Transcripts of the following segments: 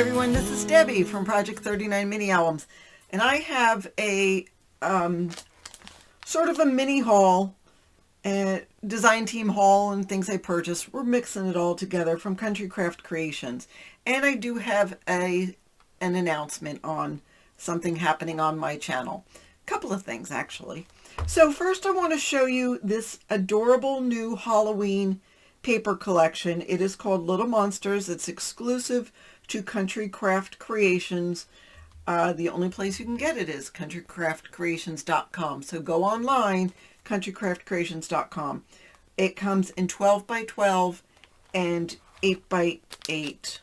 everyone, this is Debbie from Project 39 Mini Albums, and I have a sort of a mini haul, and design team haul and things I purchased. We're mixing it all together from Country Craft Creations, and I do have an announcement on something happening on my channel. A couple of things actually. So first I want to show you this adorable new Halloween paper collection. It is called Little Monsters. It's exclusive to Country Craft Creations. The only place you can get it is countrycraftcreations.com. So go online, countrycraftcreations.com. It comes in 12 by 12 and 8 by 8.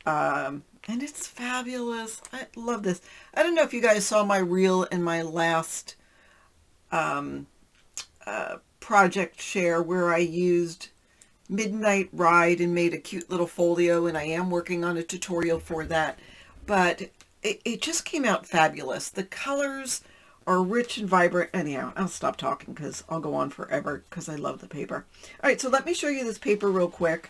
And it's fabulous. I love this. I don't know if you guys saw my reel in my last project share where I used Midnight Ride and made a cute little folio, and I am working on a tutorial for that. But it just came out fabulous. The colors are rich and vibrant. Anyhow, I'll stop talking because I'll go on forever because I love the paper. All right, so let me show you this paper real quick.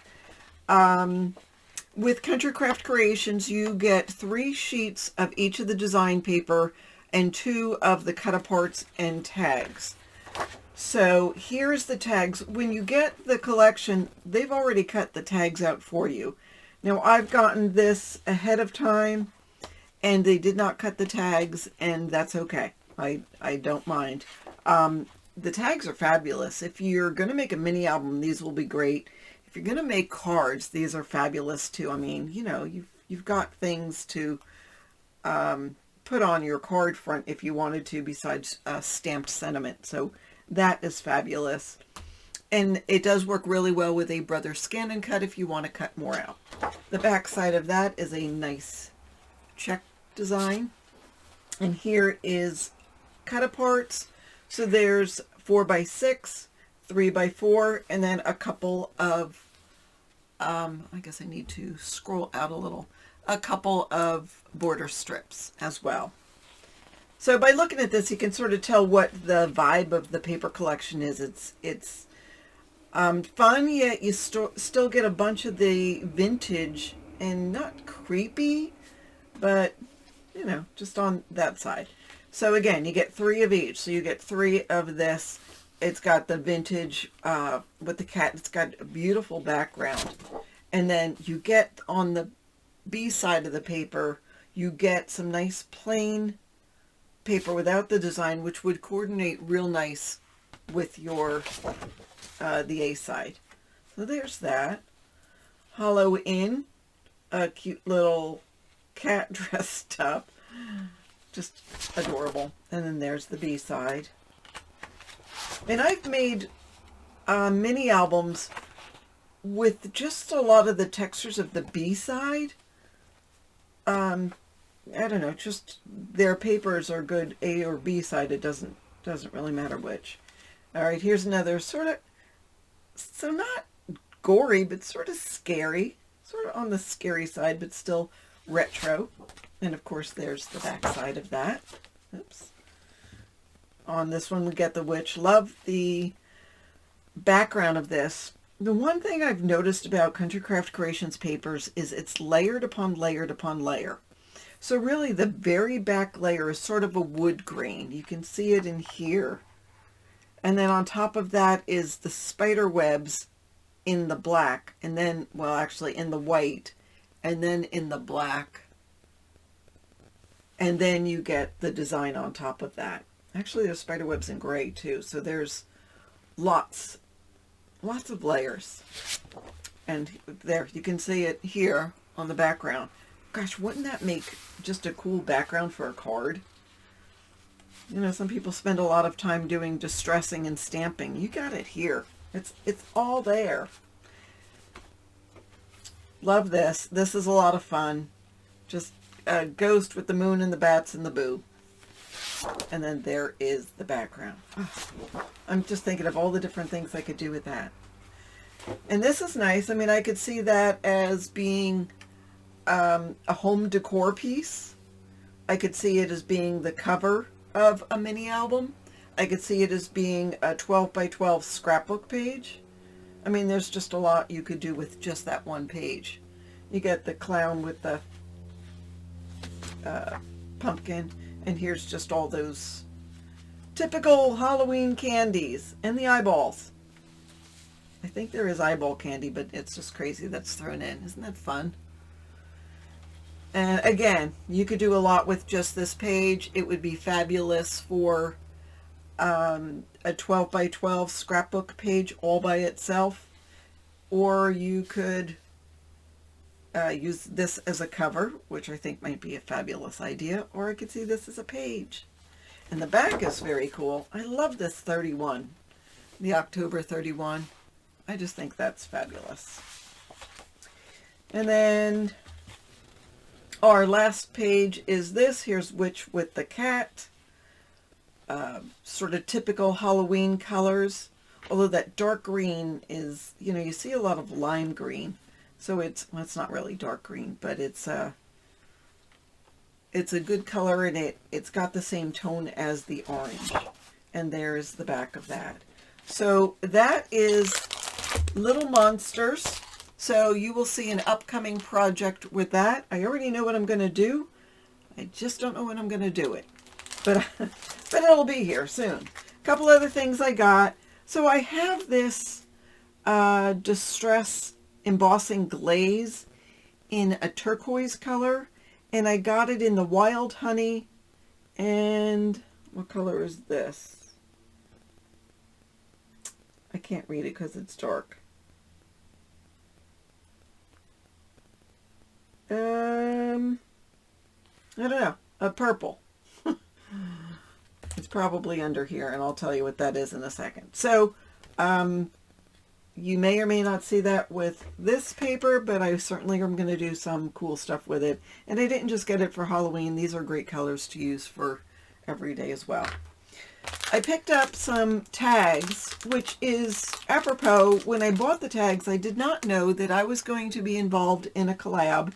With Country Craft Creations, you get 3 sheets of each of the design paper and 2 of the cut aparts and tags. So here's the tags. When you get the collection, they've already cut the tags out for you. Now I've gotten this ahead of time and they did not cut the tags, and that's okay. I don't mind. The tags are fabulous. If you're going to make a mini album, these will be great. If you're going to make cards, these are fabulous too. I mean, you know, you've got things to put on your card front if you wanted to, besides stamped sentiment. So that is fabulous. And it does work really well with a Brother Scan and Cut if you want to cut more out. The back side of that is a nice check design. And here is cut aparts. So there's 4 by 6, 3 by 4, and then a couple of, I guess I need to scroll out a little, a couple of border strips as well. So by looking at this, you can sort of tell what the vibe of the paper collection is. It's fun, yet you still get a bunch of the vintage and not creepy, but, you know, just on that side. So again, you get 3 of each. So you get 3 of this. It's got the vintage with the cat. It's got a beautiful background. And then you get on the B side of the paper, you get some nice plain paper without the design, which would coordinate real nice with your the A side. So there's that. Hollow in, a cute little cat dressed up, just adorable. And then there's the B side. And I've made mini albums with just a lot of the textures of the B side. I don't know, just their papers are good A or B side. It doesn't really matter which. All right, here's another sort of, so not gory, but sort of scary, sort of on the scary side, but still retro. And of course, there's the back side of that. Oops. On this one, we get the witch. Love the background of this. The one thing I've noticed about Country Craft Creations papers is it's layered upon layered upon layer. So really the very back layer is sort of a wood grain. You can see it in here. And then on top of that is the spider webs in the black. And then, well, actually in the white. And then in the black. And then you get the design on top of that. Actually, there's spider webs in gray too. So there's lots of layers. And there, you can see it here on the background. Gosh, wouldn't that make just a cool background for a card? You know, some people spend a lot of time doing distressing and stamping. You got it here. It's all there. Love this. This is a lot of fun. Just a ghost with the moon and the bats and the boo. And then there is the background. Oh, I'm just thinking of all the different things I could do with that. And this is nice. I mean, I could see that as being a home decor piece. I could see it as being the cover of a mini album. I could see it as being a 12 by 12 scrapbook page. I mean, there's just a lot you could do with just that one page. You get the clown with the pumpkin, and here's just all those typical Halloween candies and the eyeballs. I think there is eyeball candy, but it's just crazy that's thrown in. Isn't that fun? And again, you could do a lot with just this page. It would be fabulous for a 12 by 12 scrapbook page all by itself. Or you could use this as a cover, which I think might be a fabulous idea. Or I could see this as a page. And the back is very cool. I love this 31, the October 31. I just think that's fabulous. And then our last page is this. Here's Witch with the Cat. Sort of typical Halloween colors. Although that dark green is, you know, you see a lot of lime green. So it's, well, it's not really dark green, but it's a good color, and it's got the same tone as the orange. And there's the back of that. So that is Little Monsters. So you will see an upcoming project with that. I already know what I'm going to do. I just don't know when I'm going to do it. But it'll be here soon. A couple other things I got. So I have this Distress embossing glaze in a turquoise color. And I got it in the Wild Honey. And what color is this? I can't read it because it's dark. I don't know. A purple. It's probably under here, and I'll tell you what that is in a second. So, you may or may not see that with this paper, but I certainly am going to do some cool stuff with it. And I didn't just get it for Halloween. These are great colors to use for every day as well. I picked up some tags, which is apropos. When I bought the tags, I did not know that I was going to be involved in a collab.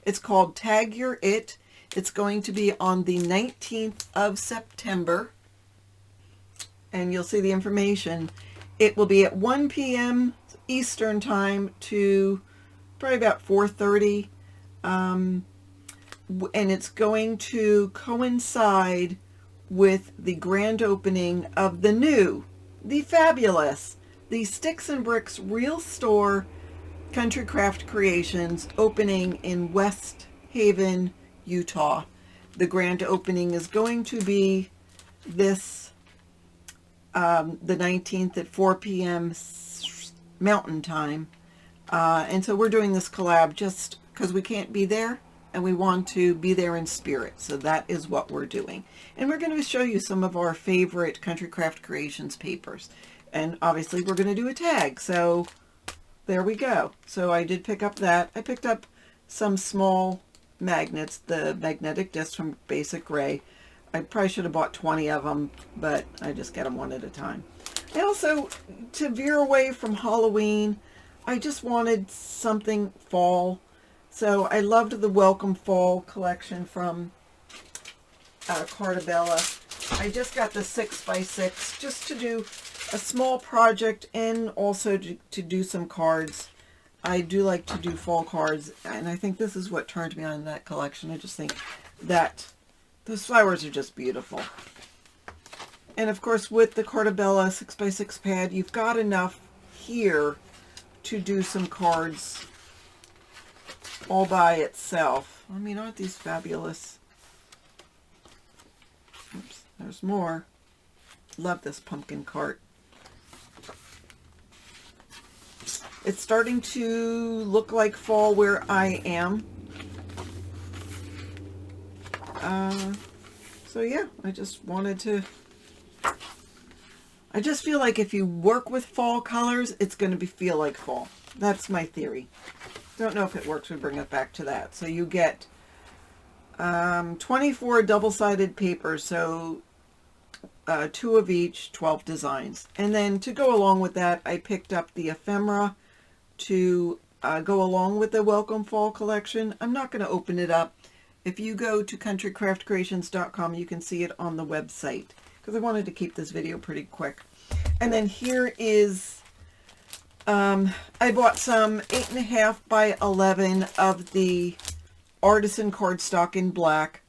It's called Tag Your It. It's going to be on the 19th of September. And you'll see the information. It will be at 1 p.m. Eastern time to probably about 4:30. And it's going to coincide with the grand opening of the new, the fabulous, the Sticks and Bricks Real Store Country Craft Creations, opening in West Haven, Utah. The grand opening is going to be this, the 19th at 4 p.m. Mountain Time. And so we're doing this collab just because we can't be there, and we want to be there in spirit. So that is what we're doing. And we're going to show you some of our favorite Country Craft Creations papers. And obviously we're going to do a tag. So there we go. So I did pick up that. I picked up some small magnets, the magnetic discs from Basic Gray. I probably should have bought 20 of them, but I just get them one at a time. I also, to veer away from Halloween, I just wanted something fall. So I loved the Welcome Fall collection from Cartabella. I just got the 6x6 just to do a small project and also to do some cards. I do like to do fall cards, and I think this is what turned me on that collection. I just think that those flowers are just beautiful. And of course, with the Cartabella 6x6 pad, you've got enough here to do some cards all by itself. I mean, aren't these fabulous? Oops, there's more. Love this pumpkin cart. It's starting to look like fall where I am. So yeah, I just wanted to... I just feel like if you work with fall colors, it's going to feel like fall. That's my theory. Don't know if it works. We bring it back to that. So you get 24 double-sided papers, so 2 of each, 12 designs. And then to go along with that, I picked up the ephemera to go along with the Welcome Fall collection. I'm not going to open it up. If you go to countrycraftcreations.com, you can see it on the website, because I wanted to keep this video pretty quick. And then here is I bought some 8.5 by 11 of the artisan cardstock in black.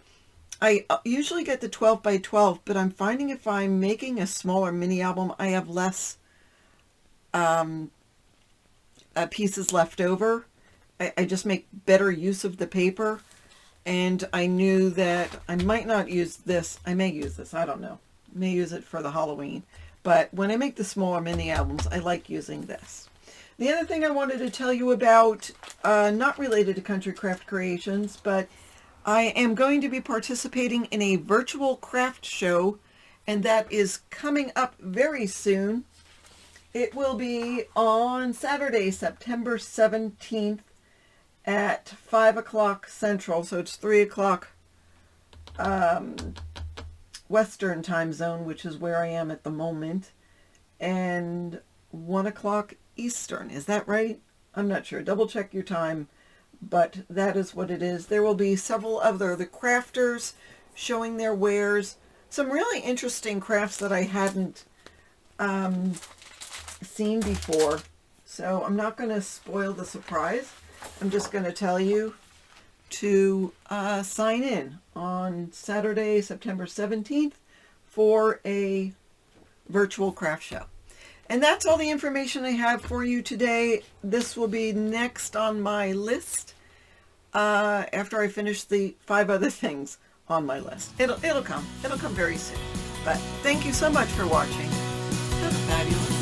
I usually get the 12 by 12, but I'm finding if I'm making a smaller mini album, I have less pieces left over. I just make better use of the paper, and I knew that I might not use this. I may use this, I don't know. I may use it for the Halloween, but when I make the smaller mini albums, I like using this. The other thing I wanted to tell you about, not related to Country Craft Creations, but I am going to be participating in a virtual craft show, and that is coming up very soon. It will be on Saturday, September 17th at 5 o'clock Central, so it's 3 o'clock Western time zone, which is where I am at the moment, and 1 o'clock Eastern. Is that right? I'm not sure. Double check your time, but that is what it is. There will be several other the crafters showing their wares, some really interesting crafts that I hadn't seen before. So I'm not going to spoil the surprise. I'm just going to tell you to sign in on Saturday, September 17th for a virtual craft show. And that's all the information I have for you today. This will be next on my list after I finish the 5 other things on my list. It'll come. It'll come very soon. But thank you so much for watching. Have a fabulous day.